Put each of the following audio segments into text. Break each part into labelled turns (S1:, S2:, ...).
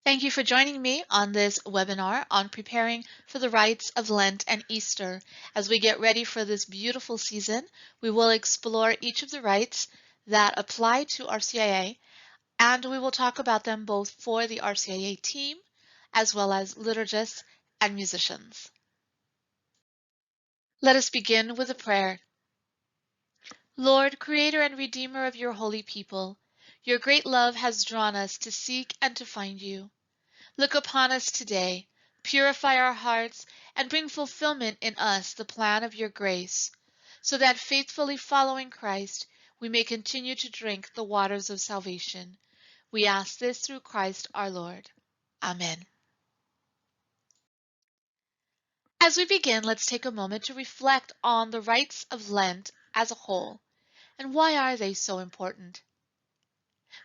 S1: Thank you for joining me on this webinar on preparing for the rites of Lent and Easter. As we get ready for this beautiful season, we will explore each of the rites that apply to RCIA, and we will talk about them both for the RCIA team as well as liturgists and musicians. Let us begin with a prayer. Lord, Creator and Redeemer of your holy people, your great love has drawn us to seek and to find you. Look upon us today, purify our hearts, and bring fulfillment in us the plan of your grace, so that faithfully following Christ, we may continue to drink the waters of salvation. We ask this through Christ our Lord. Amen. As we begin, let's take a moment to reflect on the rites of Lent as a whole, and why are they so important?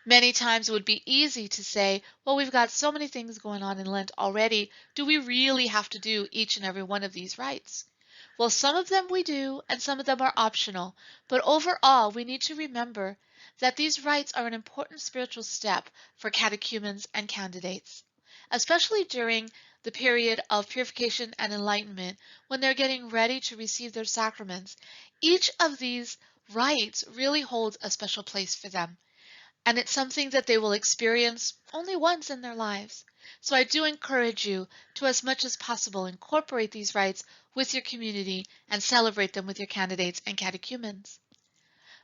S1: Many times it would be easy to say, well, we've got so many things going on in Lent already. Do we really have to do each and every one of these rites? Well, some of them we do, and some of them are optional. But overall, we need to remember that these rites are an important spiritual step for catechumens and candidates, especially during the period of purification and enlightenment when they're getting ready to receive their sacraments. Each of these rites really holds a special place for them. And it's something that they will experience only once in their lives. So I do encourage you to, as much as possible, incorporate these rites with your community and celebrate them with your candidates and catechumens.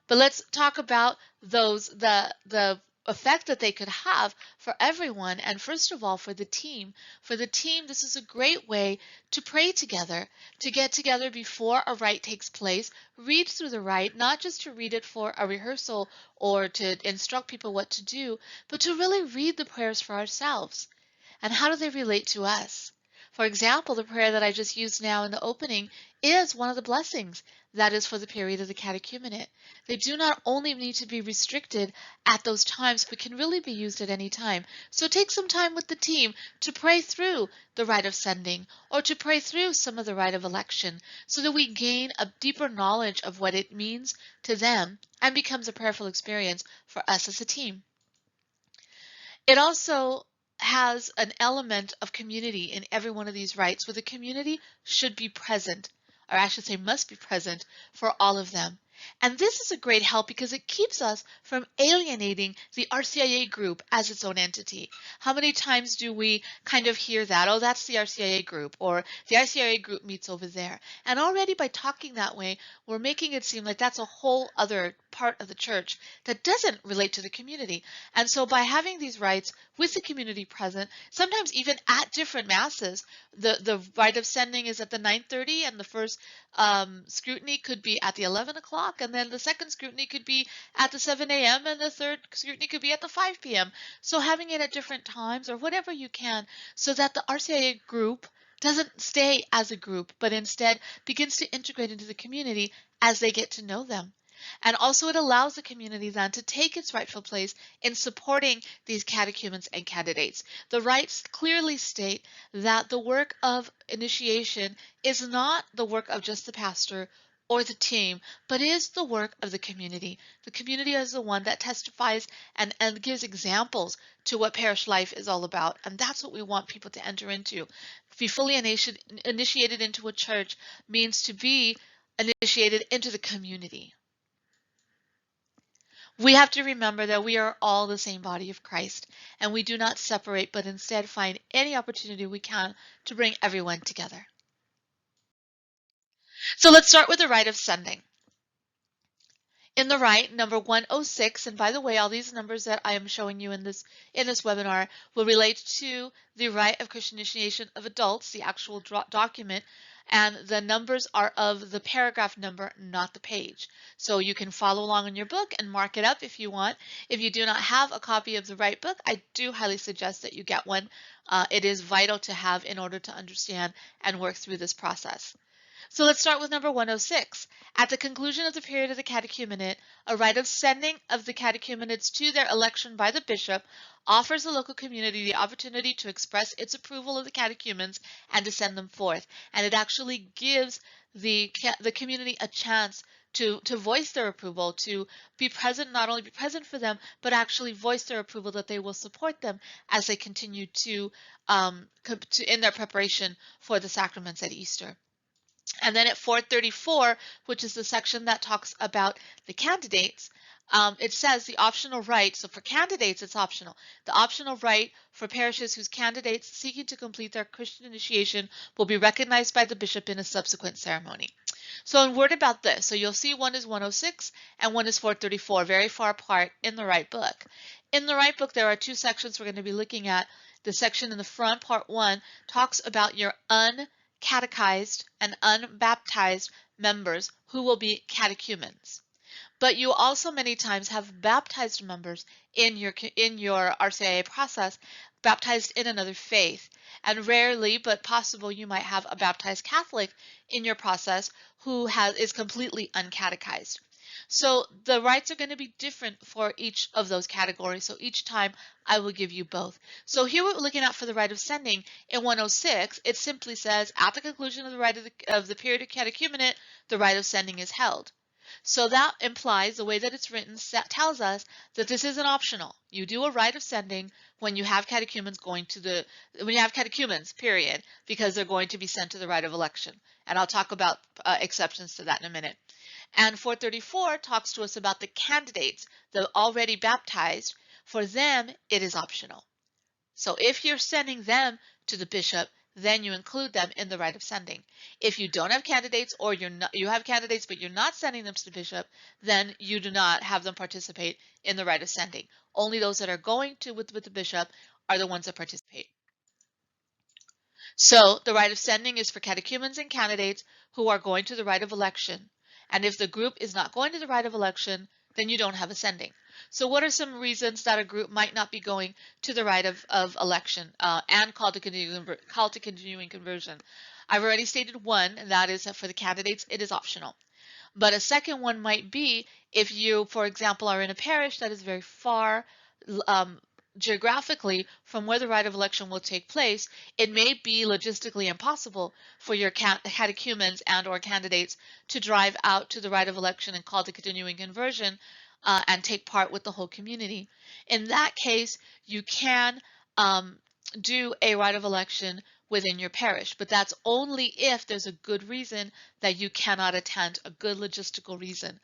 S1: But let's talk about the effect that they could have for everyone, and first of all for the team. For the team, this is a great way to pray together, to get together before a rite takes place, read through the rite, not just to read it for a rehearsal or to instruct people what to do, but to really read the prayers for ourselves. And how do they relate to us? For example, the prayer that I just used now in the opening is one of the blessings that is for the period of the catechumenate. They do not only need to be restricted at those times, but can really be used at any time. So take some time with the team to pray through the rite of sending or to pray through some of the rite of election so that we gain a deeper knowledge of what it means to them and becomes a prayerful experience for us as a team. It also has an element of community in every one of these rites where the community should be present, or I should say must be present, for all of them. And this is a great help because it keeps us from alienating the RCIA group as its own entity. How many times do we kind of hear that? Oh, that's the RCIA group, or the RCIA group meets over there. And already by talking that way, we're making it seem like that's a whole other part of the church that doesn't relate to the community. And so by having these rites with the community present, sometimes even at different masses, the rite of sending is at the 9:30 and the first scrutiny could be at the 11 o'clock, and then the second scrutiny could be at the 7 a.m. and the third scrutiny could be at the 5 p.m. So having it at different times or whatever you can so that the RCIA group doesn't stay as a group, but instead begins to integrate into the community as they get to know them. And also it allows the community then to take its rightful place in supporting these catechumens and candidates. The rites clearly state that the work of initiation is not the work of just the pastor or the team, but is the work of the community. The community is the one that testifies and gives examples to what parish life is all about. And that's what we want people to enter into. To be fully initiated into a church means to be initiated into the community. We have to remember that we are all the same body of Christ, and we do not separate, but instead find any opportunity we can to bring everyone together. So let's start with the rite of sending. In the rite, number 106, and by the way, all these numbers that I am showing you in this webinar will relate to the rite of Christian initiation of adults, the actual document, and the numbers are of the paragraph number, not the page. So you can follow along in your book and mark it up if you want. If you do not have a copy of the rite book, I do highly suggest that you get one. It is vital to have in order to understand and work through this process. So let's start with number 106. At the conclusion of the period of the catechumenate, a rite of sending of the catechumenates to their election by the bishop offers the local community the opportunity to express its approval of the catechumens and to send them forth. And it actually gives the community a chance to voice their approval, to be present, not only be present for them, but actually voice their approval that they will support them as they continue to in their preparation for the sacraments at Easter. And then at 434, which is the section that talks about the candidates, it says the optional right. So for candidates, it's optional. The optional right for parishes whose candidates seeking to complete their Christian initiation will be recognized by the bishop in a subsequent ceremony. So in word about this, so you'll see one is 106 and one is 434, very far apart in the right book. In the right book, there are two sections we're going to be looking at. The section in the front, part 1, talks about your uncatechized and unbaptized members who will be catechumens. But you also many times have baptized members in your RCIA process, baptized in another faith. And rarely, but possible, you might have a baptized Catholic in your process who is completely uncatechized. So the rites are going to be different for each of those categories. So each time I will give you both. So here we're looking at for the rite of sending in 106, it simply says at the conclusion of the rite of the period of catechumenate, the rite of sending is held. So that implies, the way that it's written tells us that this isn't optional. You do a rite of sending when you have catechumens period, because they're going to be sent to the rite of election. And I'll talk about exceptions to that in a minute. And 434 talks to us about the candidates, the already baptized. For them, it is optional. So if you're sending them to the bishop, then you include them in the rite of sending. If you don't have candidates, or you have candidates but you're not sending them to the bishop, then you do not have them participate in the rite of sending. Only those that are going to with the bishop are the ones that participate. So the rite of sending is for catechumens and candidates who are going to the rite of election. And if the group is not going to the rite of election, then you don't have a sending. So what are some reasons that a group might not be going to the rite of election and call to continuing conversion? I've already stated one, and that is that for the candidates, it is optional. But a second one might be if you, for example, are in a parish that is very far geographically from where the rite of election will take place, it may be logistically impossible for your catechumens and or candidates to drive out to the rite of election and call to continuing conversion and take part with the whole community. In that case, you can do a rite of election within your parish, but that's only if there's a good reason that you cannot attend, a good logistical reason.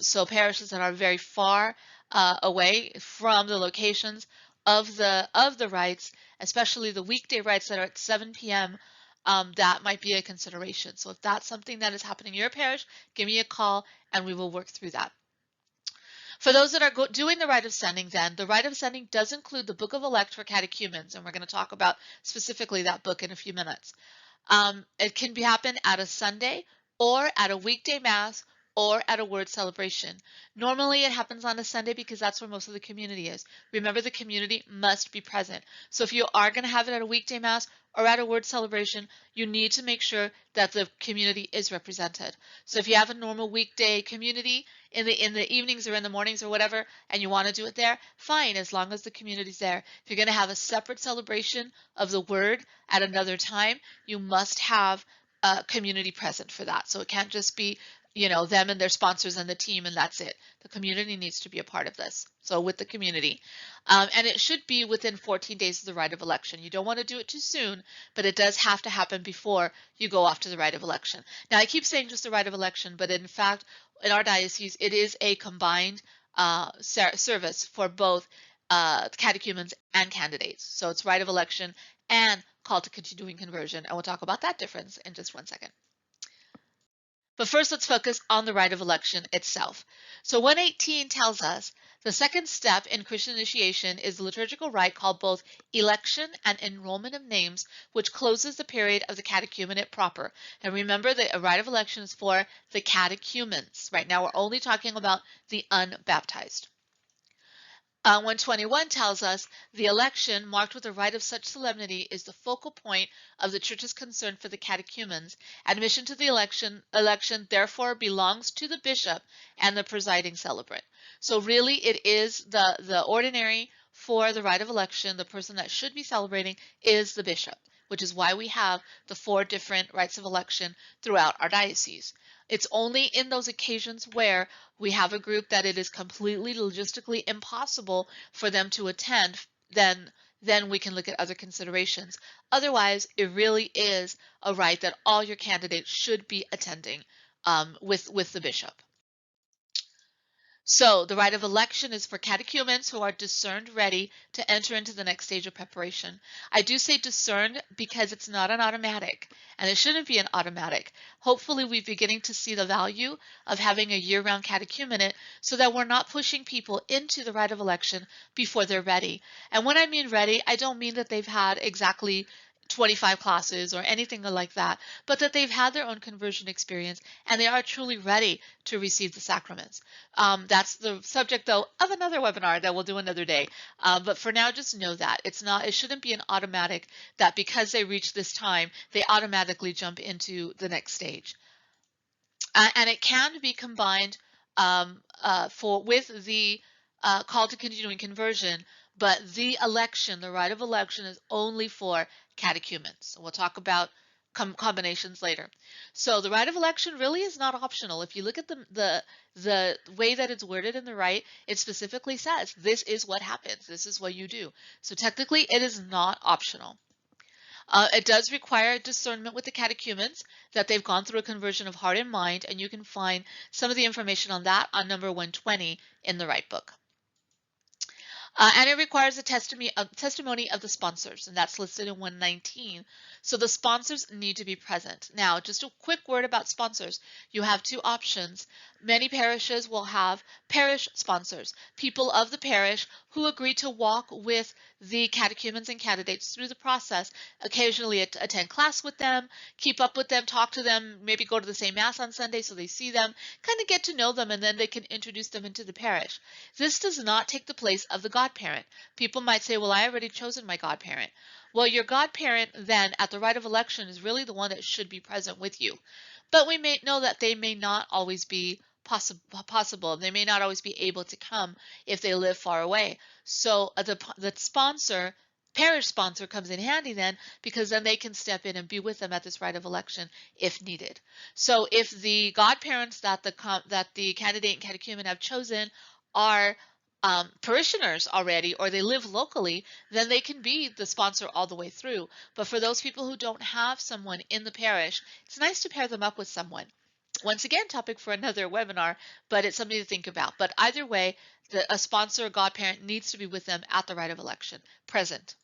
S1: So parishes that are very far away from the locations of the rites, especially the weekday rites that are at 7 p.m., that might be a consideration. So if that's something that is happening in your parish, give me a call and we will work through that. For those that are doing the rite of sending, then, the rite of sending does include the Book of Elect for catechumens, and we're going to talk about specifically that book in a few minutes. It can happen at a Sunday or at a weekday mass or at a word celebration. Normally it happens on a Sunday because that's where most of the community is. Remember, the community must be present. So if you are going to have it at a weekday mass or at a word celebration, you need to make sure that the community is represented. So if you have a normal weekday community in the evenings or in the mornings or whatever, and you want to do it there, fine, as long as the community's there. If you're going to have a separate celebration of the word at another time, you must have a community present for that. So it can't just be, them and their sponsors and the team and that's it. The community needs to be a part of this. So with the community. And it should be within 14 days of the rite of election. You don't want to do it too soon, but it does have to happen before you go off to the rite of election. Now, I keep saying just the rite of election, but in fact, in our diocese, it is a combined service for both catechumens and candidates. So it's rite of election and call to continuing conversion. And we'll talk about that difference in just one second. But first, let's focus on the rite of election itself. So 118 tells us the second step in Christian initiation is the liturgical rite called both election and enrollment of names, which closes the period of the catechumenate proper. And remember, the rite of election is for the catechumens. Right now, we're only talking about the unbaptized. 121 tells us the election, marked with a rite of such solemnity, is the focal point of the Church's concern for the catechumens. Admission to the election therefore belongs to the bishop and the presiding celebrant. So really it is the ordinary for the rite of election. The person that should be celebrating is the bishop. which is why we have the 4 different rites of election throughout our diocese. It's only in those occasions where we have a group that it is completely logistically impossible for them to attend, then we can look at other considerations. Otherwise, it really is a rite that all your candidates should be attending with the bishop. So the rite of election is for catechumens who are discerned ready to enter into the next stage of preparation. I do say discerned because it's not an automatic, and it shouldn't be an automatic. Hopefully we're beginning to see the value of having a year-round catechumenate so that we're not pushing people into the rite of election before they're ready. And when I mean ready, I don't mean that they've had exactly 25 classes or anything like that, but that they've had their own conversion experience and they are truly ready to receive the sacraments. That's the subject, though, of another webinar that we'll do another day. But for now, just know that it shouldn't be an automatic that because they reach this time, they automatically jump into the next stage. And it can be combined with the call to continuing conversion, but the election, the rite of election, is only for catechumens. So we'll talk about combinations later. So the rite of election really is not optional. If you look at the way that it's worded in the rite, it specifically says this is what happens. This is what you do. So technically, it is not optional. It does require discernment with the catechumens that they've gone through a conversion of heart and mind, and you can find some of the information on that on number 120 in the Rite Book. And it requires a testimony of the sponsors, and that's listed in 119. So the sponsors need to be present. Now, just a quick word about sponsors. You have 2 options. Many parishes will have parish sponsors, people of the parish who agree to walk with the catechumens and candidates through the process, occasionally attend class with them, keep up with them, talk to them, maybe go to the same Mass on Sunday so they see them, kind of get to know them, and then they can introduce them into the parish. This does not take the place of the godparent. People might say, well, I already chosen my godparent. Well, your godparent then at the rite of election is really the one that should be present with you. But we may know that they may not always be possible. They may not always be able to come if they live far away. So the sponsor, parish sponsor, comes in handy then, because then they can step in and be with them at this rite of election if needed. So if the godparents that the candidate and catechumen have chosen are parishioners already, or they live locally, then they can be the sponsor all the way through. But for those people who don't have someone in the parish, it's nice to pair them up with someone. Once again, topic for another webinar, but it's something to think about. But either way, a sponsor or godparent needs to be with them at the rite of election, present.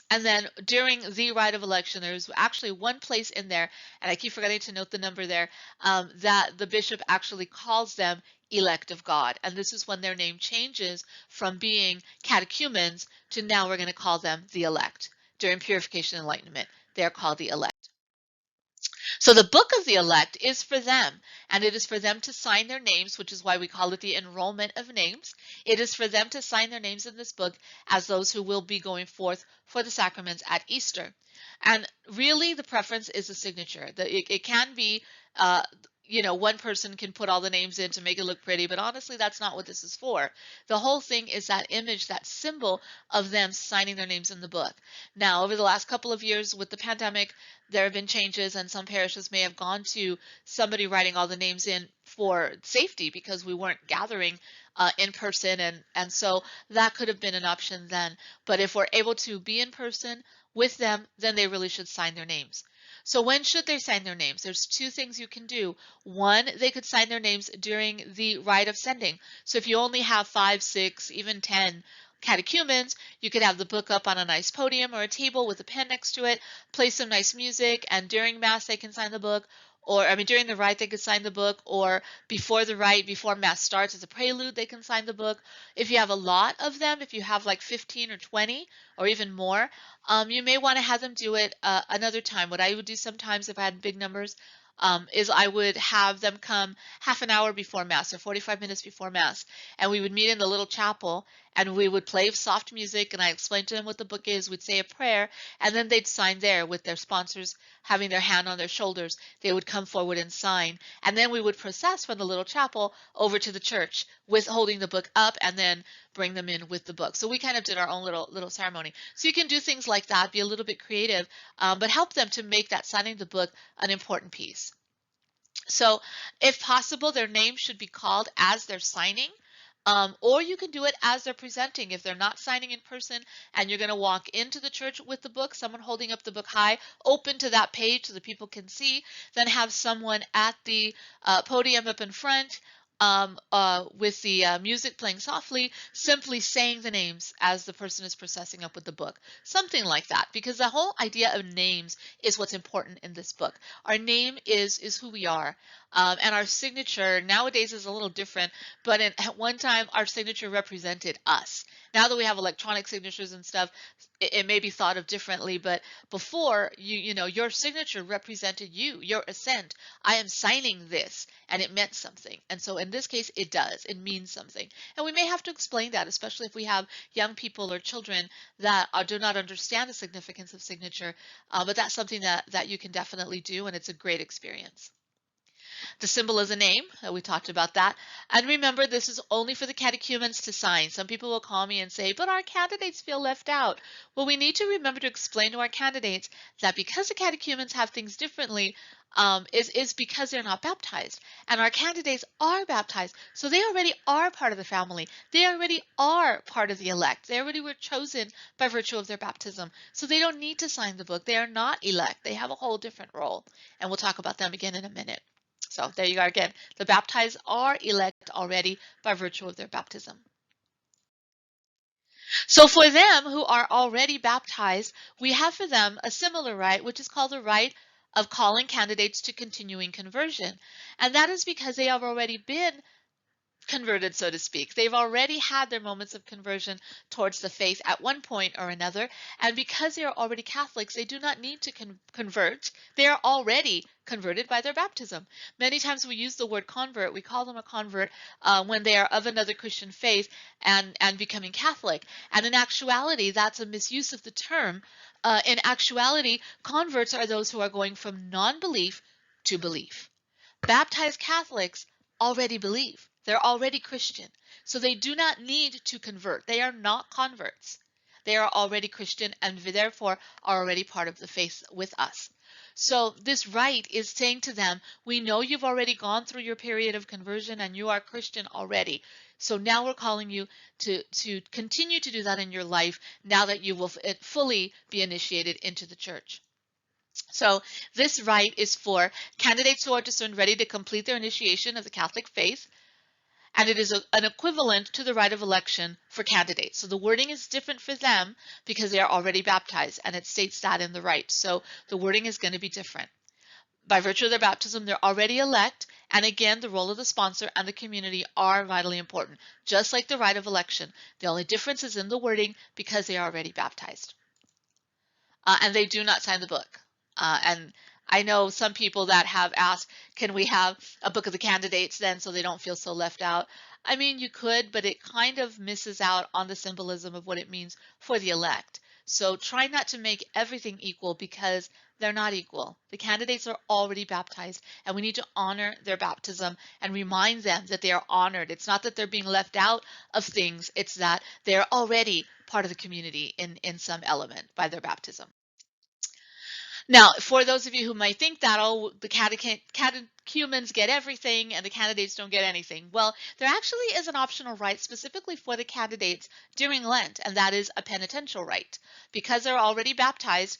S1: And then during the rite of election, there's actually one place in there, and I keep forgetting to note the number there, that the bishop actually calls them elect of God. And this is when their name changes from being catechumens to now we're going to call them the elect. During purification and enlightenment, they're called the elect. So the book of the elect is for them, and it is for them to sign their names, which is why we call it the enrollment of names. It is for them to sign their names in this book as those who will be going forth for the sacraments at Easter. And really the preference is the signature. It can be one person can put all the names in to make it look pretty, but honestly, that's not what this is for. The whole thing is that image, that symbol of them signing their names in the book. Now, over the last couple of years with the pandemic, there have been changes, and some parishes may have gone to somebody writing all the names in for safety because we weren't gathering in person, and so that could have been an option then. But if we're able to be in person with them, then they really should sign their names. So when should they sign their names? There's 2 things you can do. One, they could sign their names during the rite of sending. So if you only have 5, 6, even 10 catechumens, you could have the book up on a nice podium or a table with a pen next to it, play some nice music, and during Mass they can sign the book. Or, during the rite, they could sign the book, or before the rite, before Mass starts as a prelude, they can sign the book. If you have a lot of them, if you have like 15 or 20 or even more, you may want to have them do it another time. What I would do sometimes if I had big numbers is I would have them come half an hour before Mass or 45 minutes before Mass, and we would meet in the little chapel, and we would play soft music, and I explained to them what the book is. We'd say a prayer, and then they'd sign there with their sponsors having their hand on their shoulders. They would come forward and sign, and then we would process from the little chapel over to the church with holding the book up, and then bring them in with the book. So we kind of did our own little ceremony. So you can do things like that, be a little bit creative, but help them to make that signing the book an important piece. So if possible, their name should be called as they're signing, or you can do it as they're presenting. If they're not signing in person and you're going to walk into the church with the book, someone holding up the book high, open to that page so that people can see, then have someone at the podium up in front with the music playing softly, simply saying the names as the person is processing up with the book. Something like that, because the whole idea of names is what's important in this book. Our name is who we are. And our signature nowadays is a little different, but at one time our signature represented us. Now that we have electronic signatures and stuff, it may be thought of differently, but before, you know, your signature represented you, your assent. I am signing this, and it meant something. And so in this case, it does. It means something. And we may have to explain that, especially if we have young people or children that do not understand the significance of signature, but that's something that you can definitely do, and it's a great experience. The symbol is a name. We talked about that. And remember, this is only for the catechumens to sign. Some people will call me and say, but our candidates feel left out. Well, we need to remember to explain to our candidates that because the catechumens have things differently, is because they're not baptized. And our candidates are baptized. So they already are part of the family. They already are part of the elect. They already were chosen by virtue of their baptism. So they don't need to sign the book. They are not elect. They have a whole different role. And we'll talk about them again in a minute. So there you go again. The baptized are elect already by virtue of their baptism. So for them who are already baptized, we have for them a similar rite, which is called the rite of calling candidates to continuing conversion. And that is because they have already been converted, so to speak. They've already had their moments of conversion towards the faith at one point or another, and because they are already Catholics, they do not need to convert. They are already converted by their baptism. Many times we use the word convert. We call them a convert when they are of another Christian faith and becoming Catholic. And in actuality, that's a misuse of the term. In actuality, converts are those who are going from non-belief to belief. Baptized Catholics already believe. They're already Christian. So they do not need to convert. They are not converts. They are already Christian and therefore are already part of the faith with us. So this rite is saying to them, we know you've already gone through your period of conversion and you are Christian already. So now we're calling you to continue to do that in your life now that you will fully be initiated into the church. So this rite is for candidates who are discerned ready to complete their initiation of the Catholic faith, and it is an equivalent to the rite of election for candidates. So the wording is different for them because they are already baptized, and it states that in the rite. So the wording is going to be different. By virtue of their baptism, they're already elect, and again, the role of the sponsor and the community are vitally important, just like the rite of election. The only difference is in the wording because they are already baptized. And they do not sign the book. And I know some people that have asked, can we have a book of the candidates then so they don't feel so left out? I mean, you could, but it kind of misses out on the symbolism of what it means for the elect. So try not to make everything equal because they're not equal. The candidates are already baptized, and we need to honor their baptism and remind them that they are honored. It's not that they're being left out of things, it's that they're already part of the community in some element by their baptism. Now, for those of you who might think that, oh, the catechumens get everything and the candidates don't get anything. Well, there actually is an optional rite specifically for the candidates during Lent, and that is a penitential rite. Because they're already baptized,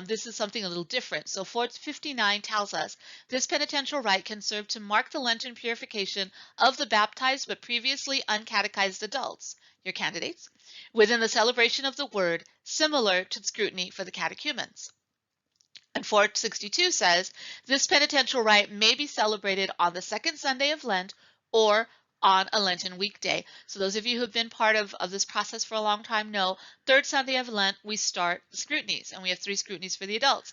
S1: this is something a little different. So 459 tells us, this penitential rite can serve to mark the Lenten purification of the baptized but previously uncatechized adults, your candidates, within the celebration of the word, similar to scrutiny for the catechumens. And 462 says, this penitential rite may be celebrated on the second Sunday of Lent or on a Lenten weekday. So those of you who have been part of this process for a long time know, third Sunday of Lent, we start the scrutinies, and we have 3 scrutinies for the adults.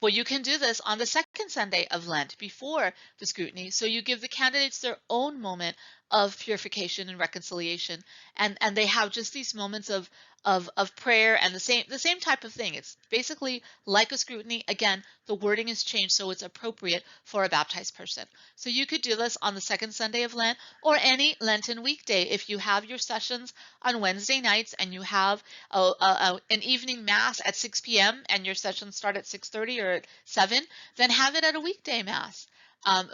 S1: Well, you can do this on the second Sunday of Lent before the scrutiny, so you give the candidates their own moment of purification and reconciliation, and they have just these moments of prayer and the same type of thing. It's basically like a scrutiny. Again, the wording is changed so it's appropriate for a baptized person. So you could do this on the second Sunday of Lent or any Lenten weekday. If you have your sessions on Wednesday nights and you have an evening mass at 6 p.m. and your sessions start at 6:30 or at 7, then have it at a weekday mass.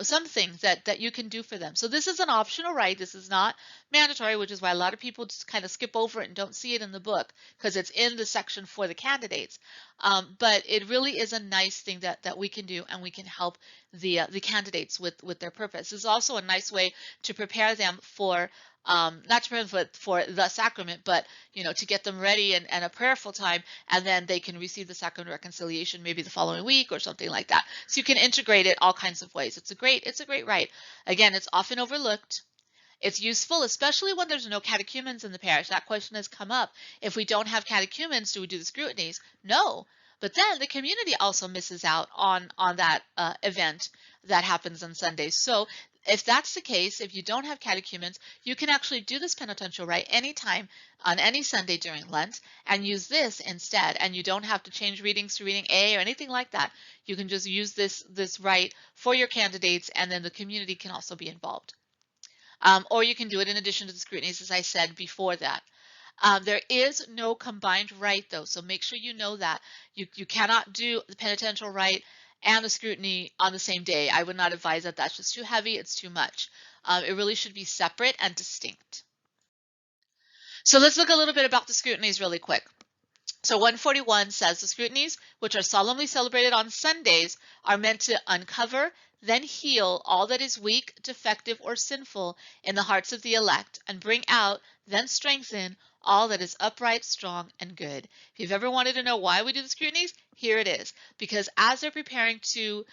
S1: Something that you can do for them. So this is an optional rite. This is not mandatory, which is why a lot of people just kind of skip over it and don't see it in the book because it's in the section for the candidates. But it really is a nice thing that we can do, and we can help the candidates with their purpose. It's also a nice way to prepare them for not to prepare for the sacrament, but to get them ready and a prayerful time, and then they can receive the sacrament of reconciliation maybe the following week or something like that. So you can integrate it all kinds of ways. It's a great rite. Again, it's often overlooked. It's useful, especially when there's no catechumens in the parish. That question has come up. If we don't have catechumens, do we do the scrutinies? No. But then the community also misses out on that event that happens on Sundays. So if that's the case, if you don't have catechumens, you can actually do this penitential rite anytime on any Sunday during Lent and use this instead. And you don't have to change readings to reading A or anything like that. You can just use this rite for your candidates, and then the community can also be involved. Or you can do it in addition to the scrutinies, as I said before that. There is no combined rite, though, so make sure you know that. You cannot do the penitential rite and the scrutiny on the same day. I would not advise that. That's just too heavy. It's too much. It really should be separate and distinct. So let's look a little bit about the scrutinies really quick. So 141 says the scrutinies, which are solemnly celebrated on Sundays, are meant to uncover, then heal all that is weak, defective, or sinful in the hearts of the elect, and bring out, then strengthen, all that is upright, strong, and good. If you've ever wanted to know why we do the scrutinies, here it is. Because as they're preparing to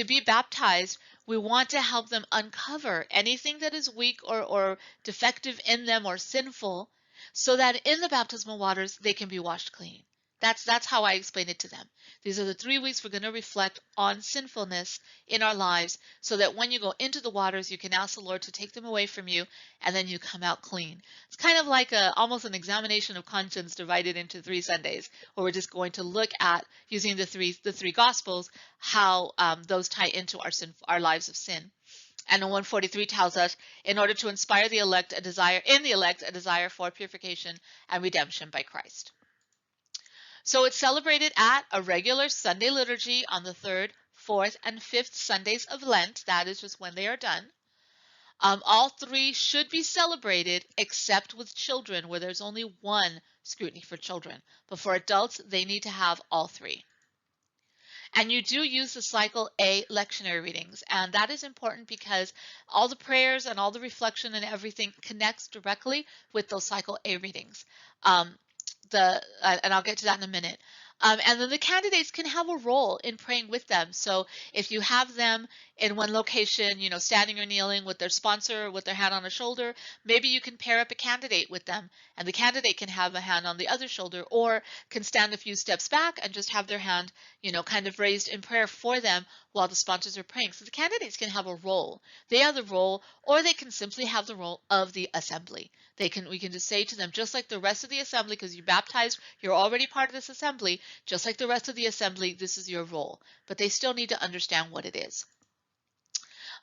S1: be baptized, we want to help them uncover anything that is weak or defective in them or sinful, so that in the baptismal waters they can be washed clean. That's how I explain it to them. These are the 3 weeks we're going to reflect on sinfulness in our lives, so that when you go into the waters, you can ask the Lord to take them away from you, and then you come out clean. It's kind of like almost an examination of conscience divided into 3 Sundays, where we're just going to look at, using the three Gospels, how those tie into our lives of sin. And 143 tells us, in order to inspire the elect a desire for purification and redemption by Christ. So it's celebrated at a regular Sunday liturgy on the 3rd, 4th, and 5th Sundays of Lent. That is just when they are done. All 3 should be celebrated except with children, where there's only 1 scrutiny for children. But for adults, they need to have all 3. And you do use the Cycle A lectionary readings, and that is important because all the prayers and all the reflection and everything connects directly with those Cycle A readings. And I'll get to that in a minute. And then the candidates can have a role in praying with them. So if you have them in one location, standing or kneeling with their sponsor, with their hand on a shoulder, maybe you can pair up a candidate with them, and the candidate can have a hand on the other shoulder, or can stand a few steps back and just have their hand, kind of raised in prayer for them while the sponsors are praying. So the candidates can have a role. They have the role, or they can simply have the role of the assembly. We can just say to them, just like the rest of the assembly, because you baptized, you're already part of this assembly, just like the rest of the assembly, this is your role. But they still need to understand what it is.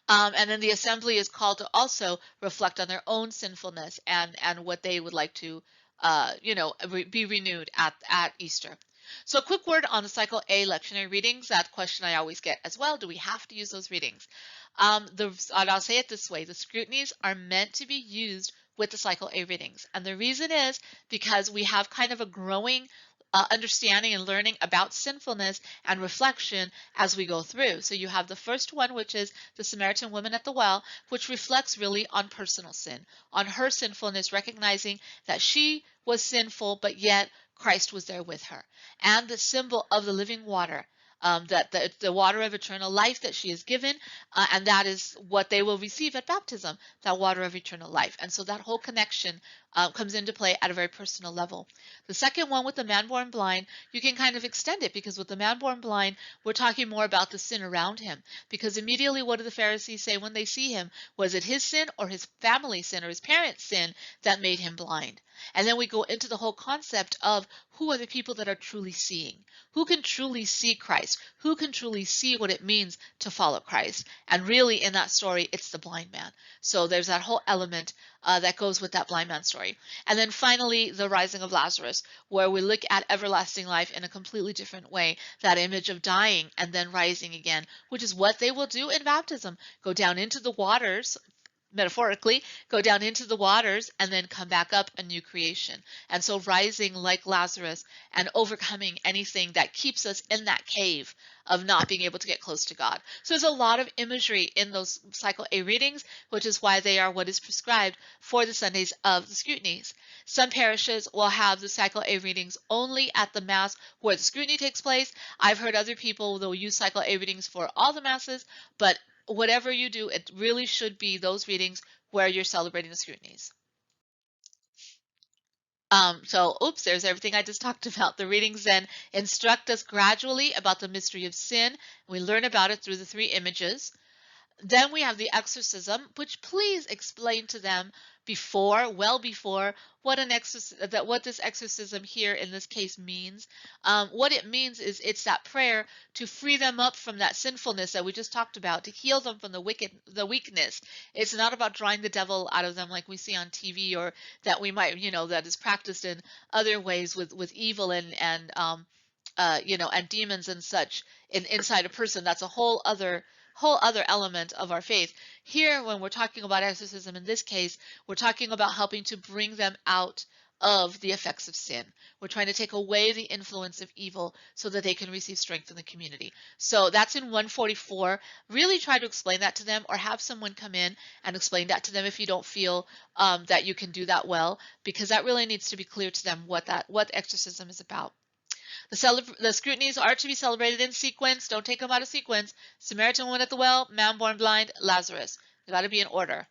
S1: And then the assembly is called to also reflect on their own sinfulness and what they would like to, be renewed at Easter. So a quick word on the Cycle A lectionary readings. That question I always get as well. Do we have to use those readings? And I'll say it this way. The scrutinies are meant to be used with the Cycle A readings. And the reason is because we have kind of a growing understanding and learning about sinfulness and reflection as we go through. So you have the first one, which is the Samaritan woman at the well, which reflects really on personal sin, on her sinfulness, recognizing that she was sinful, but yet Christ was there with her. And the symbol of the living water, that the water of eternal life that she is given, and that is what they will receive at baptism, that water of eternal life. And so that whole connection comes into play at a very personal level. The second one with the man born blind, you can kind of extend it, because with the man born blind, we're talking more about the sin around him. Because immediately, what do the Pharisees say when they see him? Was it his sin or his family's sin or his parents' sin that made him blind? And then we go into the whole concept of who are the people that are truly seeing? Who can truly see Christ? Who can truly see what it means to follow Christ? And really, in that story, it's the blind man. So there's that whole element that goes with that blind man story. And then finally, the rising of Lazarus, where we look at everlasting life in a completely different way, that image of dying and then rising again, which is what they will do in baptism, go down into the waters, metaphorically, go down into the waters and then come back up, a new creation. And so rising like Lazarus and overcoming anything that keeps us in that cave of not being able to get close to God. So there's a lot of imagery in those Cycle A readings, which is why they are what is prescribed for the Sundays of the scrutinies. Some parishes will have the Cycle A readings only at the Mass where the scrutiny takes place. I've heard other people, they'll use Cycle A readings for all the Masses, but whatever you do, it really should be those readings where you're celebrating the scrutinies. Oops, there's everything I just talked about. The readings then instruct us gradually about the mystery of sin. We learn about it through the three images. Then we have the exorcism, which please explain to them well before, what this exorcism here in this case means. What it means is it's that prayer to free them up from that sinfulness that we just talked about, to heal them from the weakness. It's not about drawing the devil out of them like we see on TV, or that we might, that is practiced in other ways with evil and demons and such inside a person. That's a whole other element of our faith. Here, when we're talking about exorcism in this case, we're talking about helping to bring them out of the effects of sin. We're trying to take away the influence of evil so that they can receive strength in the community. So that's in 144. Really try to explain that to them, or have someone come in and explain that to them if you don't feel that you can do that well, because that really needs to be clear to them what exorcism is about. The scrutinies are to be celebrated in sequence. Don't take them out of sequence. Samaritan woman at the well, man born blind, Lazarus. They got to be in order.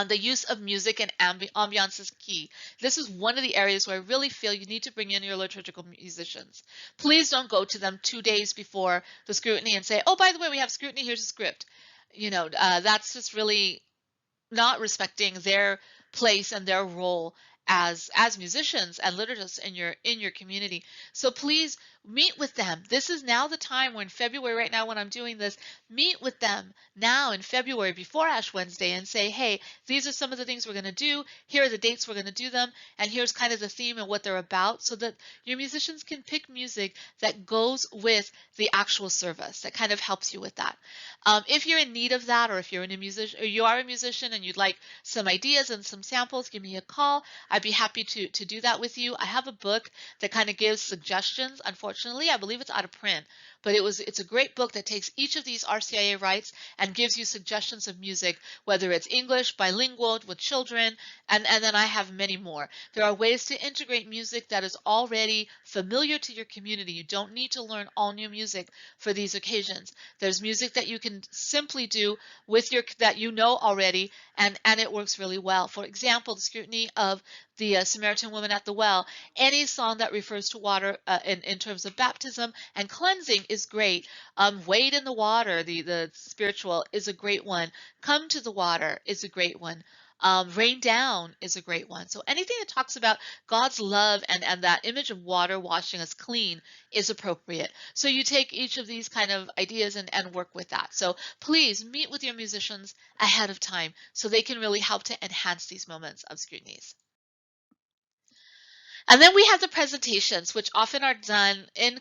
S1: The use of music and ambiance is key. This is one of the areas where I really feel you need to bring in your liturgical musicians. Please don't go to them 2 days before the scrutiny and say, oh, by the way, we have scrutiny, here's a script. That's just really not respecting their place and their role as musicians and liturgists in your community. So please meet with them. This is now the time. We're in February right now when I'm doing this. Meet with them now in February before Ash Wednesday and say, hey, these are some of the things we're going to do. Here are the dates we're going to do them. And here's kind of the theme and what they're about, so that your musicians can pick music that goes with the actual service, that kind of helps you with that. If you're in need of that, or if you're you are a musician and you'd like some ideas and some samples, give me a call. I'd be happy to do that with you. I have a book that kind of gives suggestions. Unfortunately, I believe it's out of print, but it's a great book that takes each of these RCIA rites and gives you suggestions of music, whether it's English, bilingual, with children, and then I have many more. There are ways to integrate music that is already familiar to your community. You don't need to learn all new music for these occasions. There's music that you can simply do with that you know already, and it works really well. For example, the scrutiny of the Samaritan woman at the well, any song that refers to water in terms of baptism and cleansing is great. Wade in the water, the spiritual, is a great one. Come to the water is a great one. Rain down is a great one. So anything that talks about God's love and that image of water washing us clean is appropriate. So you take each of these kind of ideas and work with that. So please meet with your musicians ahead of time so they can really help to enhance these moments of scrutinies. And then we have the presentations, which often are done in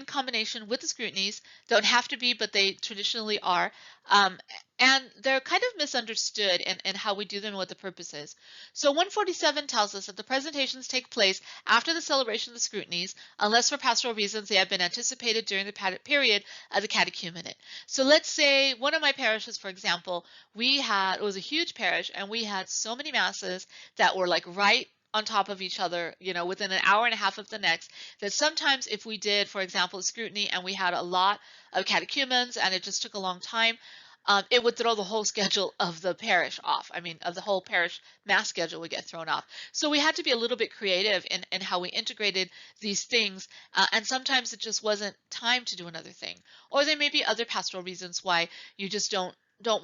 S1: combination with the scrutinies. Don't have to be, but they traditionally are. And they're kind of misunderstood in how we do them and what the purpose is. So 147 tells us that the presentations take place after the celebration of the scrutinies, unless for pastoral reasons they have been anticipated during the period of the catechumenate. So let's say one of my parishes, for example, it was a huge parish, and we had so many masses that were like right on top of each other, within an hour and a half of the next, that sometimes if we did, for example, a scrutiny and we had a lot of catechumens and it just took a long time, it would throw the whole schedule of the parish off. I mean, of the whole parish mass schedule would get thrown off. So we had to be a little bit creative in how we integrated these things, and sometimes it just wasn't time to do another thing. Or there may be other pastoral reasons why you just don't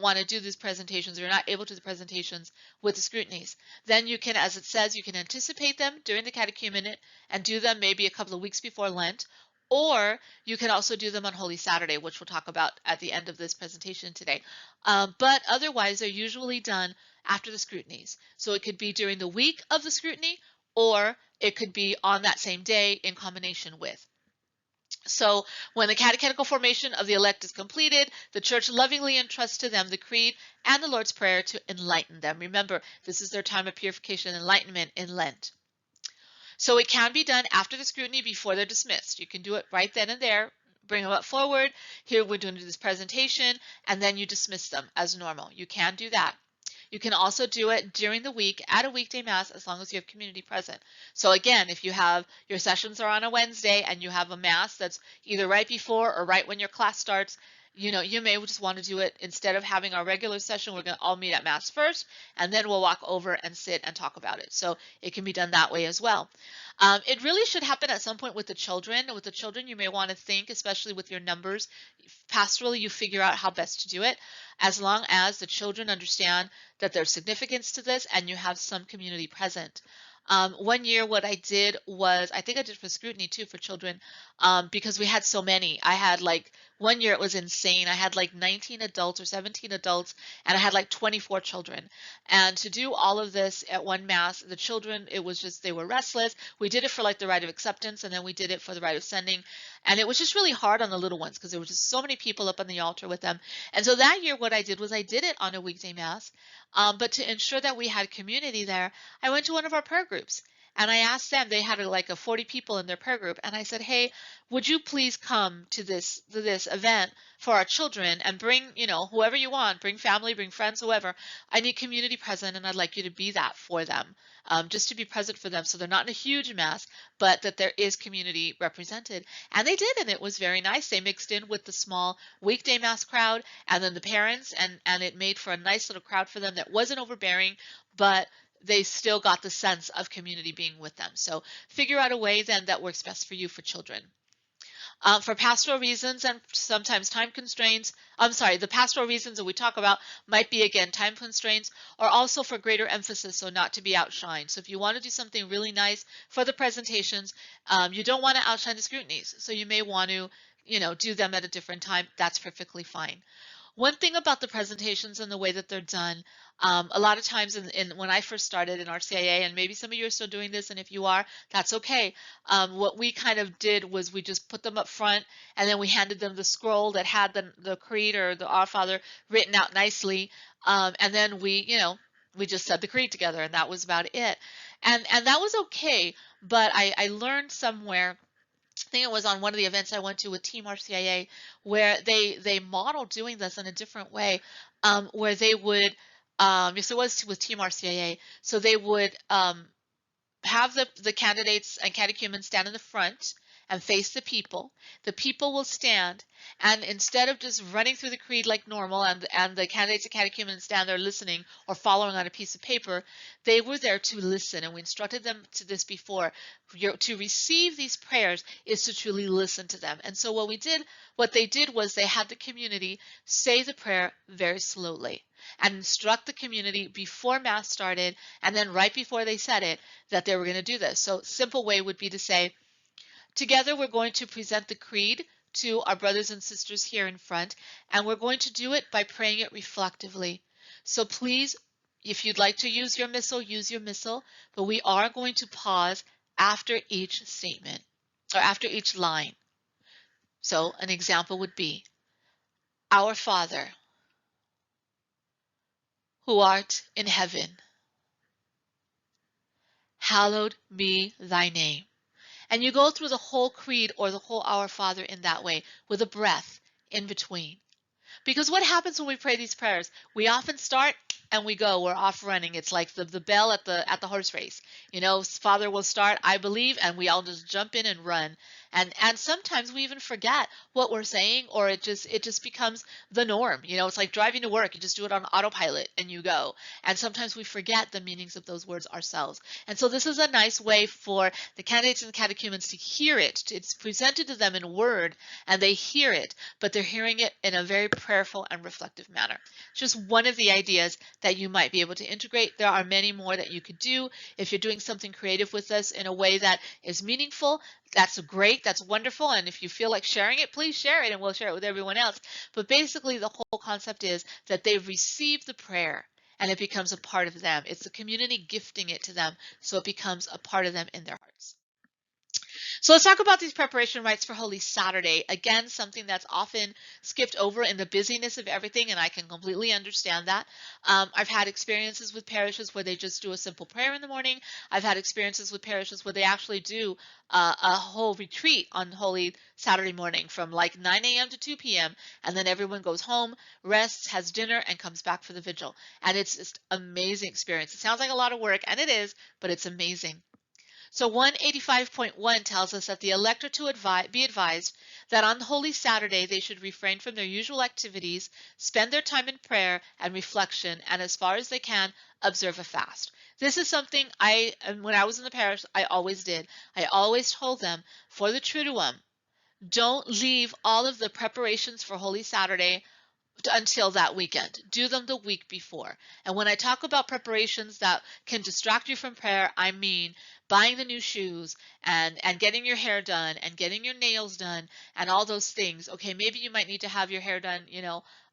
S1: want to do these presentations, or you're not able to do the presentations with the scrutinies. Then you can, as it says, you can anticipate them during the catechumenate and do them maybe a couple of weeks before Lent, or you can also do them on Holy Saturday, which we'll talk about at the end of this presentation today. But otherwise, they're usually done after the scrutinies. So it could be during the week of the scrutiny, or it could be on that same day in combination with. So when the catechetical formation of the elect is completed, the Church lovingly entrusts to them the Creed and the Lord's Prayer to enlighten them. Remember, this is their time of purification and enlightenment in Lent. So it can be done after the scrutiny before they're dismissed. You can do it right then and there, bring them up forward. Here we're doing this presentation, and then you dismiss them as normal. You can do that. You can also do it during the week at a weekday mass as long as you have community present. So again, if you have your sessions are on a Wednesday and you have a mass that's either right before or right when your class starts, you may just want to do it instead of having our regular session. We're going to all meet at mass first, and then we'll walk over and sit and talk about it. So it can be done that way as well. It really should happen at some point with the children. With the children, you may want to think, especially with your numbers, pastorally, you figure out how best to do it, as long as the children understand that there's significance to this and you have some community present. One year what I did was, I think I did for scrutiny too for children, because we had so many. I had one year it was insane. I had 19 adults or 17 adults, and I had 24 children. And to do all of this at one mass, the children, it was just, they were restless. We did it for the rite of acceptance, and then we did it for the rite of sending. And it was just really hard on the little ones because there were just so many people up on the altar with them. And so that year what I did was I did it on a weekday mass. But to ensure that we had community there, I went to one of our prayer groups and I asked them, they had a 40 people in their prayer group, and I said, hey, would you please come to this event for our children and bring, whoever you want, bring family, bring friends, whoever. I need community present, and I'd like you to be that for them, just to be present for them so they're not in a huge mass, but that there is community represented. And they did, and it was very nice. They mixed in with the small weekday mass crowd and then the parents, and it made for a nice little crowd for them that wasn't overbearing, but they still got the sense of community being with them. So figure out a way then that works best for you for children. For pastoral reasons and sometimes time constraints, the pastoral reasons that we talk about might be, again, time constraints, or also for greater emphasis, so not to be outshined. So if you want to do something really nice for the presentations, you don't want to outshine the scrutinies. So you may want to, do them at a different time. That's perfectly fine. One thing about the presentations and the way that they're done, a lot of times when I first started in RCIA, and maybe some of you are still doing this, and if you are, that's okay. What we kind of did was we just put them up front, and then we handed them the scroll that had the Creed or the Our Father written out nicely, and then we just said the Creed together, and that was about it. And that was okay, but I learned somewhere, I think it was on one of the events I went to with Team RCIA, where they modeled doing this in a different way, where they would, yes, it was with Team RCIA, so they would have the candidates and catechumens stand in the front and face the people. The people will stand, and instead of just running through the creed like normal and the candidates and catechumens stand there listening or following on a piece of paper, they were there to listen, and we instructed them to this before. To receive these prayers is to truly listen to them. And so what they did was they had the community say the prayer very slowly and instruct the community before Mass started, and then right before they said it, that they were going to do this. So simple way would be to say, together we're going to present the Creed to our brothers and sisters here in front, and we're going to do it by praying it reflectively. So please, if you'd like to use your missal, but we are going to pause after each statement or after each line. So an example would be, Our Father, who art in heaven, hallowed be thy name. And you go through the whole creed or the whole Our Father in that way, with a breath in between. Because what happens when we pray these prayers? We often start and we go. We're off running. It's like the bell at the horse race. Father will start, I believe, and we all just jump in and run. And sometimes we even forget what we're saying, or it just becomes the norm. It's like driving to work. You just do it on autopilot and you go. And sometimes we forget the meanings of those words ourselves. And so this is a nice way for the candidates and catechumens to hear it. It's presented to them in word, and they hear it, but they're hearing it in a very prayerful and reflective manner. It's just one of the ideas that you might be able to integrate. There are many more that you could do. If you're doing something creative with this in a way that is meaningful, that's great, that's wonderful, and if you feel like sharing it, please share it and we'll share it with everyone else. But basically the whole concept is that they've received the prayer and it becomes a part of them. It's the community gifting it to them, so it becomes a part of them in their hearts. So let's talk about these preparation rites for Holy Saturday. Again, something that's often skipped over in the busyness of everything, and I can completely understand that. I've had experiences with parishes where they just do a simple prayer in the morning. I've had experiences with parishes where they actually do a whole retreat on Holy Saturday morning from like 9 a.m. to 2 p.m. and then everyone goes home, rests, has dinner, and comes back for the vigil. And it's just amazing experience. It sounds like a lot of work, and it is, but it's amazing. So 185.1 tells us that the elect are to be advised that on Holy Saturday they should refrain from their usual activities, spend their time in prayer and reflection, and as far as they can, observe a fast. This is something when I was in the parish, I always did. I always told them for the Triduum, don't leave all of the preparations for Holy Saturday until that weekend. Do them the week before. And when I talk about preparations that can distract you from prayer, I mean buying the new shoes and getting your hair done and getting your nails done and all those things. Okay, maybe you might need to have your hair done,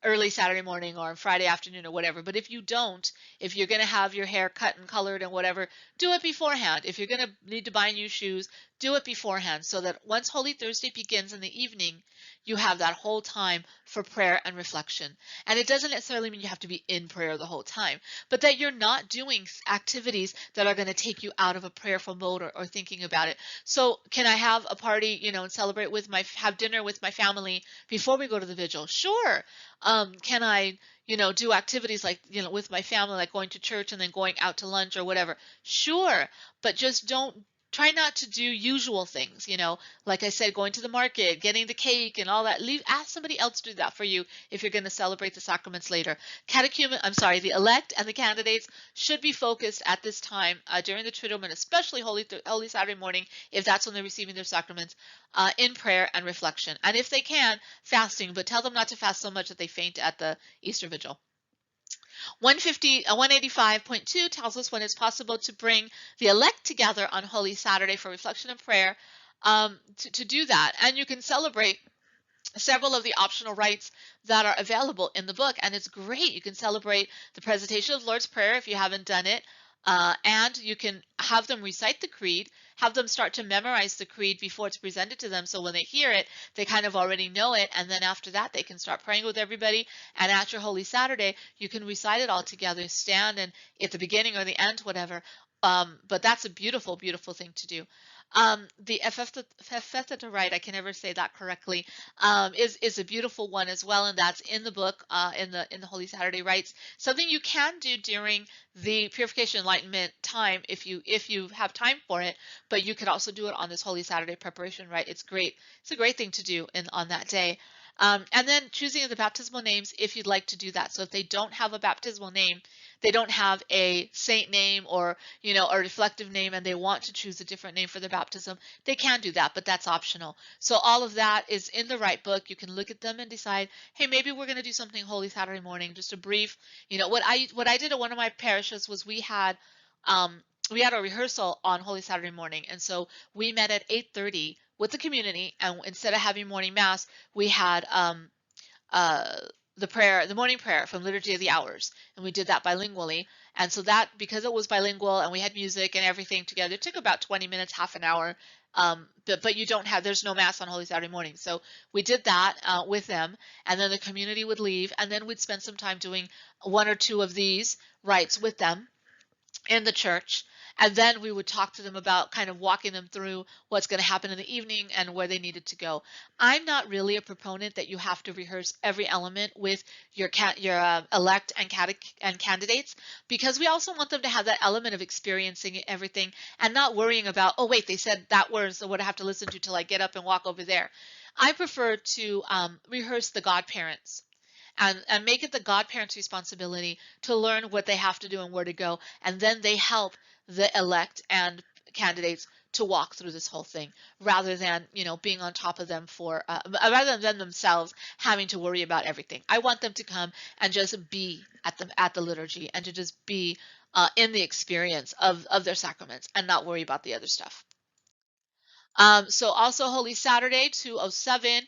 S1: early Saturday morning or Friday afternoon or whatever. But if you don't, if you're going to have your hair cut and colored and whatever, do it beforehand. If you're going to need to buy new shoes, do it beforehand so that once Holy Thursday begins in the evening, you have that whole time for prayer and reflection. And it doesn't necessarily mean you have to be in prayer the whole time, but that you're not doing activities that are going to take you out of a prayerful mode or thinking about it. So can I have a party, and celebrate have dinner with my family before we go to the vigil? Sure. Can I, do activities like, with my family, like going to church and then going out to lunch or whatever? Sure. But just try not to do usual things, like I said, going to the market, getting the cake and all that. Ask somebody else to do that for you if you're going to celebrate the sacraments later. The elect and the candidates should be focused at this time during the Triduum, and especially Holy Saturday morning, if that's when they're receiving their sacraments, in prayer and reflection. And if they can, fasting, but tell them not to fast so much that they faint at the Easter Vigil. 185.2 tells us when it's possible to bring the elect together on Holy Saturday for reflection and prayer, to do that. And you can celebrate several of the optional rites that are available in the book, and it's great. You can celebrate the presentation of the Lord's Prayer if you haven't done it, and you can have them recite the creed, have them start to memorize the creed before it's presented to them, so when they hear it, they kind of already know it, and then after that, they can start praying with everybody, and at your Holy Saturday, you can recite it all together, stand and at the beginning or the end, whatever, but that's a beautiful, beautiful thing to do. The Ephepheta rite, I can never say that correctly, is a beautiful one as well, and that's in the book, in the Holy Saturday rites. Something you can do during the purification enlightenment time if you have time for it, but you could also do it on this Holy Saturday preparation rite. It's great. It's a great thing to do on that day. And then choosing the baptismal names if you'd like to do that. So if they don't have a baptismal name, they don't have a saint name or a reflective name, and they want to choose a different name for their baptism, they can do that, but that's optional. So all of that is in the right book. You can look at them and decide, hey, maybe we're going to do something Holy Saturday morning, just a brief, what I did at one of my parishes was we had a rehearsal on Holy Saturday morning, and so we met at 8:30 with the community, and instead of having morning mass, we had uh, the morning prayer from Liturgy of the Hours, and we did that bilingually. And so that, because it was bilingual and we had music and everything together, it took about 20 minutes, half an hour. But there's no mass on Holy Saturday morning. So we did that with them, and then the community would leave, and then we'd spend some time doing one or two of these rites with them in the church. And then we would talk to them about kind of walking them through what's going to happen in the evening and where they needed to go. I'm not really a proponent that you have to rehearse every element with your elect and candidates, because we also want them to have that element of experiencing everything and not worrying about, oh wait, they said that word, so what do I have to listen to till I get up and walk over there. I prefer to rehearse the godparents and make it the godparents' responsibility to learn what they have to do and where to go, and then they help the elect and candidates to walk through this whole thing, rather than being on top of them for rather than themselves having to worry about everything. I want them to come and just be at the liturgy and to just be in the experience of their sacraments and not worry about the other stuff. So also Holy Saturday, 207.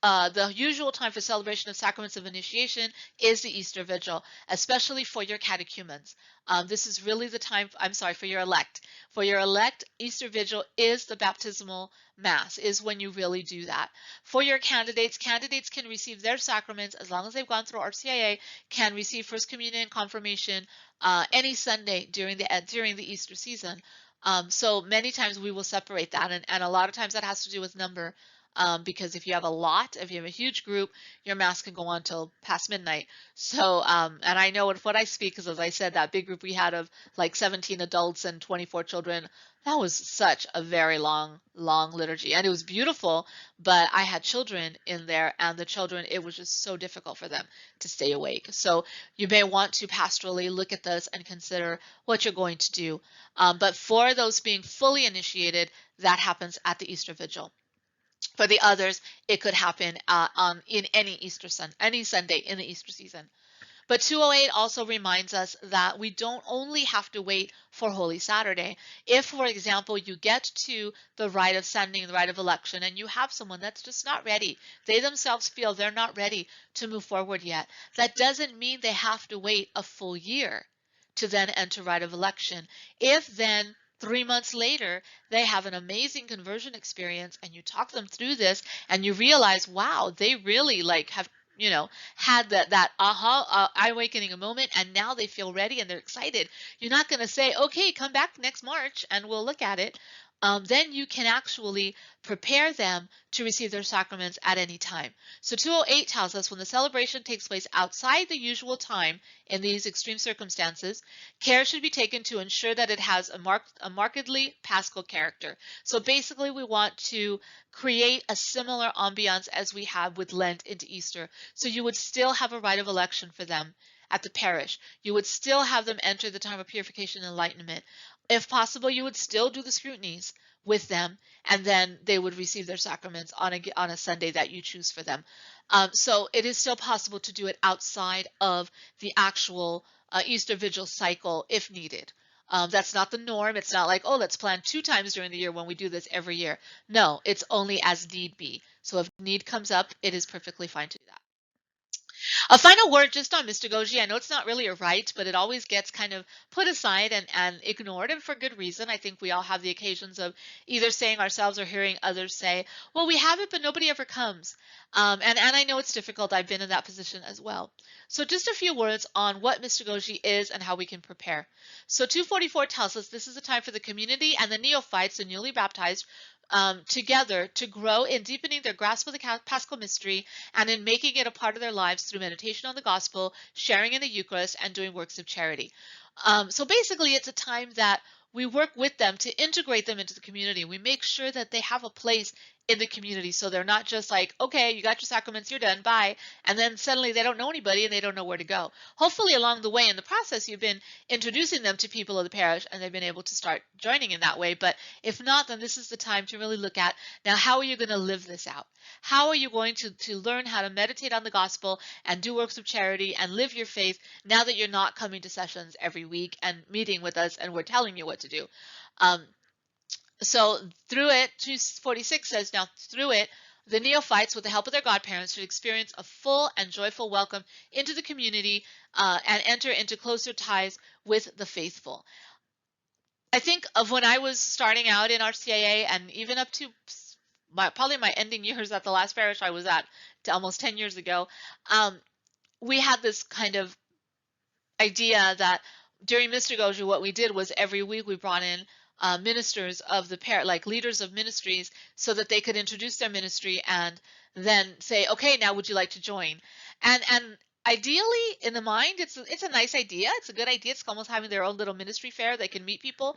S1: The usual time for celebration of sacraments of initiation is the Easter Vigil, especially for your catechumens. This is really the time, I'm sorry, for your elect. For your elect, Easter Vigil is the baptismal mass, is when you really do that. For your candidates, candidates can receive their sacraments as long as they've gone through RCIA, can receive First Communion and Confirmation any Sunday during the Easter season. So many times we will separate that, and a lot of times that has to do with number, because if you have a huge group, your mass can go on till past midnight. So, and I know what I speak, because as I said, that big group we had of like 17 adults and 24 children, that was such a very long liturgy, and it was beautiful, but I had children in there, and the children, it was just so difficult for them to stay awake. So you may want to pastorally look at this and consider what you're going to do. But for those being fully initiated, that happens at the Easter Vigil. For the others, it could happen in any Sunday in the Easter season. But 208 also reminds us that we don't only have to wait for Holy Saturday. If, for example, you get to the rite of sending, the rite of election, and you have someone that's just not ready, they themselves feel they're not ready to move forward yet, that doesn't mean they have to wait a full year to then enter rite of election. If then 3 months later they have an amazing conversion experience and you talk them through this and you realize, wow, they really have had that eye awakening moment, and now they feel ready and they're excited. You're not going to say, okay, come back next March and we'll look at it. Then you can actually prepare them to receive their sacraments at any time. So 208 tells us when the celebration takes place outside the usual time in these extreme circumstances, care should be taken to ensure that it has a markedly paschal character. So basically we want to create a similar ambiance as we have with Lent into Easter. So you would still have a rite of election for them at the parish. You would still have them enter the time of purification and enlightenment. If possible, you would still do the scrutinies with them, and then they would receive their sacraments on a Sunday that you choose for them. So it is still possible to do it outside of the actual Easter Vigil cycle if needed. That's not the norm. It's not like, oh, let's plan 2 times during the year when we do this every year. No, it's only as need be. So if need comes up, it is perfectly fine to do that. A final word just on mystagogy. I know it's not really a rite, but it always gets kind of put aside and ignored, and for good reason. I think we all have the occasions of either saying ourselves or hearing others say, well, we have it, but nobody ever comes. And I know it's difficult. I've been in that position as well. So just a few words on what mystagogy is and how we can prepare. So 244 tells us this is a time for the community and the neophytes, the newly baptized, together to grow in deepening their grasp of the Paschal mystery and in making it a part of their lives through meditation on the gospel, sharing in the Eucharist, and doing works of charity. So basically, it's a time that we work with them to integrate them into the community. We make sure that they have a place in the community, so they're not just like, okay, you got your sacraments, you're done, bye, and then suddenly they don't know anybody and they don't know where to go. Hopefully along the way in the process you've been introducing them to people of the parish and they've been able to start joining in that way, but if not, then this is the time to really look at, now how are you going to live this out? How are you going to learn how to meditate on the gospel and do works of charity and live your faith now that you're not coming to sessions every week and meeting with us and we're telling you what to do? So through it, 246 says, now through it, the neophytes, with the help of their godparents, should experience a full and joyful welcome into the community and enter into closer ties with the faithful. I think of when I was starting out in RCIA and even up to probably my ending years at the last parish I was at almost 10 years ago, we had this kind of idea that during Mystagogy, what we did was every week we brought in ministers of the pair, like leaders of ministries, so that they could introduce their ministry and then say, okay, now would you like to join? And ideally, in the mind, it's a nice idea. It's a good idea. It's almost having their own little ministry fair. They can meet people.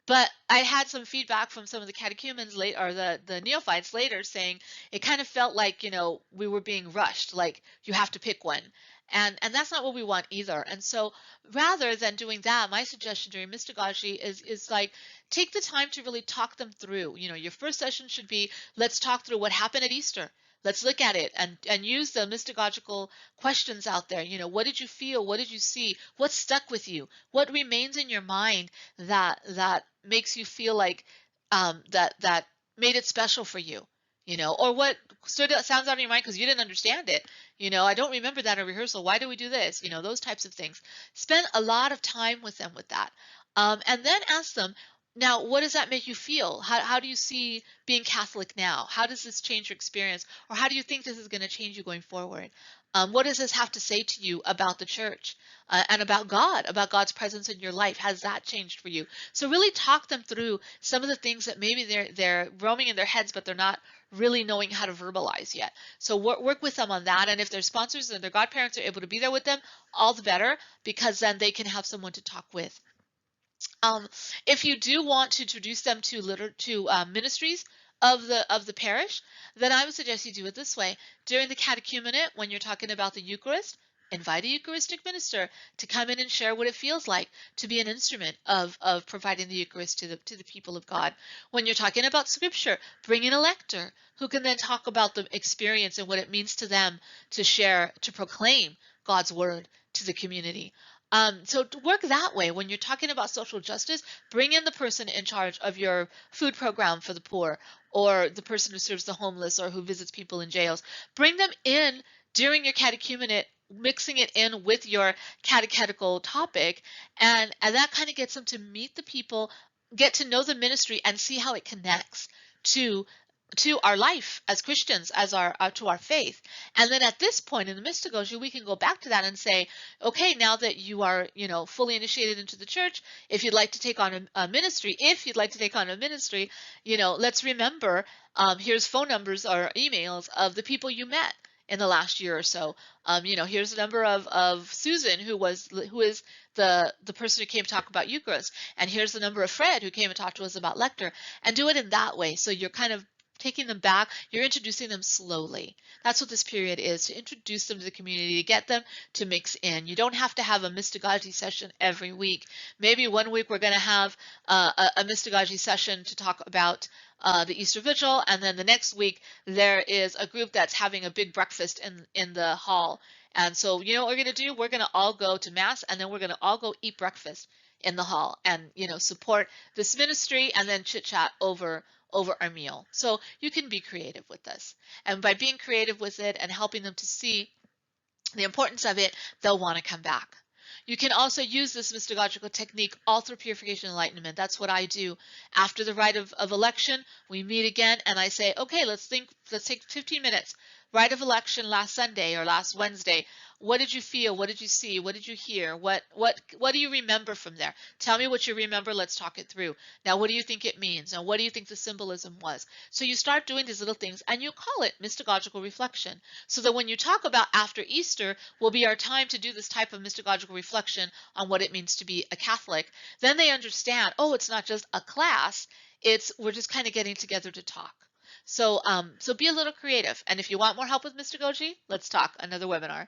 S1: But I had some feedback from some of the catechumens late, or the neophytes later, saying it kind of felt like, we were being rushed, like you have to pick one. And that's not what we want either. And so rather than doing that, my suggestion during mystagogy is like take the time to really talk them through. Your first session should be, let's talk through what happened at Easter. Let's look at it and use the mystagogical questions out there. What did you feel? What did you see? What stuck with you? What remains in your mind that makes you feel like that made it special for you? Or what sounds out of your mind because you didn't understand it. I don't remember that at rehearsal. Why do we do this? Those types of things. Spend a lot of time with them with that. And then ask them, now, what does that make you feel? How do you see being Catholic now? How does this change your experience? Or how do you think this is going to change you going forward? What does this have to say to you about the church and about God, about God's presence in your life? Has that changed for you? So really talk them through some of the things that maybe they're roaming in their heads, but they're not really knowing how to verbalize yet. So work with them on that. And if their sponsors and their godparents are able to be there with them, all the better, because then they can have someone to talk with. Um, if you do want to introduce them to ministries of the parish, then I would suggest you do it this way. During the catechumenate, when you're talking about the Eucharist, invite a Eucharistic minister to come in and share what it feels like to be an instrument of providing the Eucharist to the people of God. When you're talking about Scripture, bring in a lector who can then talk about the experience and what it means to them to share, to proclaim God's word to the community. So to work that way, when you're talking about social justice, bring in the person in charge of your food program for the poor, or the person who serves the homeless, or who visits people in jails. Bring them in during your catechumenate, mixing it in with your catechetical topic, and that kind of gets them to meet the people, get to know the ministry, and see how it connects to our life as Christians, as our to our faith. And then at this point in the mystagogy, we can go back to that and say, okay, now that you are, fully initiated into the church, if you'd like to take on a ministry, let's remember, here's phone numbers or emails of the people you met in the last year or so. Here's the number of Susan, who is the person who came to talk about Eucharist, and here's the number of Fred, who came and talked to us about Lector, and do it in that way. So you're kind of taking them back, you're introducing them slowly. That's what this period is, to introduce them to the community, to get them to mix in. You don't have to have a mystagogy session every week. Maybe one week we're going to have a mystagogy session to talk about the Easter Vigil, and then the next week there is a group that's having a big breakfast in the hall. And so, what we're going to do? We're going to all go to Mass, and then we're going to all go eat breakfast in the hall and, support this ministry and then chit-chat over our meal. So you can be creative with this. And by being creative with it and helping them to see the importance of it, they'll want to come back. You can also use this mystagogical technique all through purification and enlightenment. That's what I do. After the rite of election, we meet again and I say, okay, let's take 15 minutes. Rite of election last Sunday or last Wednesday. What did you feel? What did you see? What did you hear? What do you remember from there? Tell me what you remember. Let's talk it through. Now, what do you think it means? Now, what do you think the symbolism was? So you start doing these little things and you call it mystagogical reflection. So that when you talk about after Easter will be our time to do this type of mystagogical reflection on what it means to be a Catholic, then they understand, oh, it's not just a class, we're just kind of getting together to talk. So be a little creative. And if you want more help with mystagogy, let's talk, another webinar.